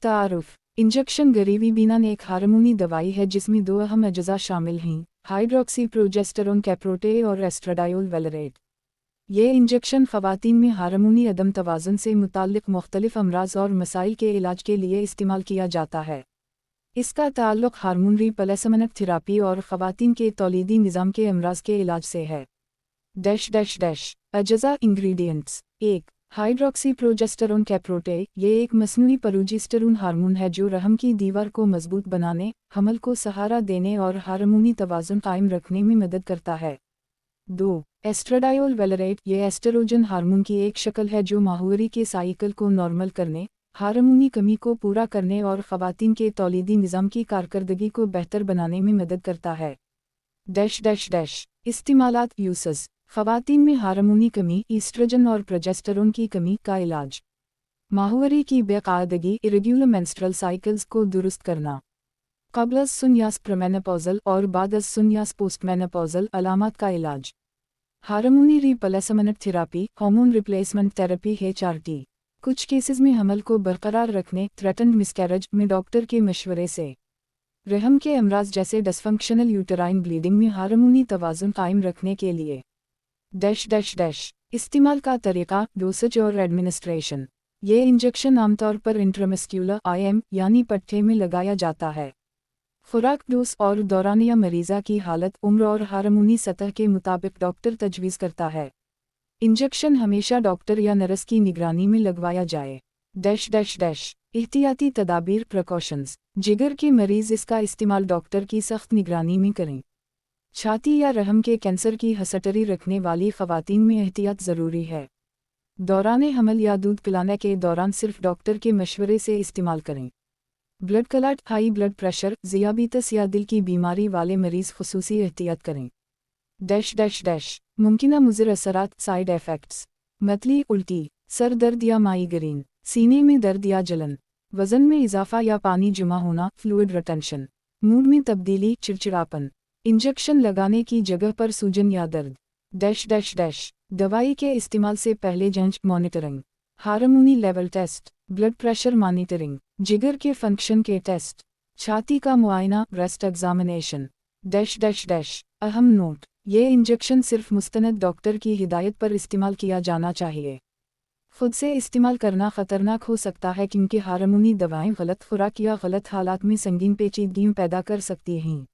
तारुफ इंजेक्शन गरीबी बीनान एक हार्मोनी दवाई है जिसमें दो अहम अज्जा शामिल हैं, हाइड्रोक्सी प्रोजेस्टेरोन कैप्रोटे और एस्ट्राडायोल वेलरेट। ये इंजेक्शन ख़वातीन में हार्मोनी अदम तवाज़ुन से मुताल्लिक़ मुख्तलिफ़ अमराज़ और मसाइल के इलाज के लिए इस्तेमाल किया जाता है। इसका ताल्लुक़ हार्मोन रिप्लेसमेंट थेरापी और ख़वातीन के तौलीदी निज़ाम के अमराज़ के इलाज से है। अज्जा इंग्रेडिएंट्स। 1. Hydroxy progesterone कैप्रोटे। ये एक मसनूई प्रोजेस्टेरोन हार्मोन है जो रहम की दीवार को मजबूत बनाने, हमल को सहारा देने और हार्मोनी तवाज़ुन कायम रखने में मदद करता है। 2. Estradiol valerate. ये एस्ट्रोजन हार्मोन की एक शक्ल है जो माहौरी के साइकिल को नॉर्मल करने, हार्मोनी कमी को पूरा करने और ख़वातीन के तौलीदी निज़ाम की कारकर्दगी को बेहतर बनाने में मदद करता है। इस्तेमालात यूसेस। ख़वातीन में हार्मोनी कमी, ईस्ट्रोजन और प्रोजेस्टेरोन की कमी का इलाज। माहौरी की बेकायदगी, इरेगुलर मेंस्ट्रुअल साइकिल्स को दुरुस्त करना। क़ब्ल सुन्यास प्रीमेनोपॉज़ल और बाद सुन्यास पोस्टमेनोपॉज़ल अलामात का इलाज। Harmony replacement therapy, hormone replacement therapy HRT। कुछ केसेस में हमल को बरकरार रखने, थ्रेटन्ड मिसकैरेज में डॉक्टर के मशवरे से। रहम के अमराज जैसे डिसफंक्शनल यूटेराइन ब्लीडिंग में हार्मोनी तवाज़ुन कायम रखने के लिए। इस्तेमाल का तरीक़ा, डोसेज और एडमिनिस्ट्रेशन। ये इंजेक्शन आमतौर पर इंट्रामस्क्यूलर IM यानी पट्टे में लगाया जाता है। खुराक, डोज और दौरानिया मरीज़ा की हालत, उम्र और हार्मोनी सतह के मुताबिक डॉक्टर तजवीज़ करता है। इंजेक्शन हमेशा डॉक्टर या नर्स की निगरानी में लगवाया जाए। एहतियाती तदाबीर, प्रिकॉशंस। जिगर के मरीज़ इसका इस्तेमाल डॉक्टर की सख्त निगरानी में करें। छाती या रहम के कैंसर की हिस्टरी रखने वाली ख़वातीन में एहतियात ज़रूरी है। दौरान हमल या दूध पिलाने के दौरान सिर्फ डॉक्टर के मशवरे से इस्तेमाल करें। Blood clot, high blood pressure, ज़ियाबीतस या दिल की बीमारी वाले मरीज़ खुसूसी एहतियात करें। मुमकिना मुज़र असरात, साइड इफ़ेक्ट्स। मतली, उल्टी, सर दर्द या माइग्रेन, सीने में दर्द या जलन, वज़न में इजाफा या पानी जमा होना, फ्लूइड रिटेंशन, मूड में तब्दीली, चिड़चिड़ापन, इंजेक्शन लगाने की जगह पर सूजन या दर्द। दवाई के इस्तेमाल से पहले जांच, monitoring, harmony level test, blood pressure monitoring, जिगर के फंक्शन के टेस्ट, छाती का मुआयना, ब्रेस्ट एग्जामिनेशन। अहम नोट, ये इंजेक्शन सिर्फ मुस्तनद डॉक्टर की हिदायत पर इस्तेमाल किया जाना चाहिए। खुद से इस्तेमाल करना ख़तरनाक हो सकता है क्योंकि हार्मोनी दवाएं गलत खुराक या गलत हालात में संगीन पेचीदगियां पैदा कर सकती हैं।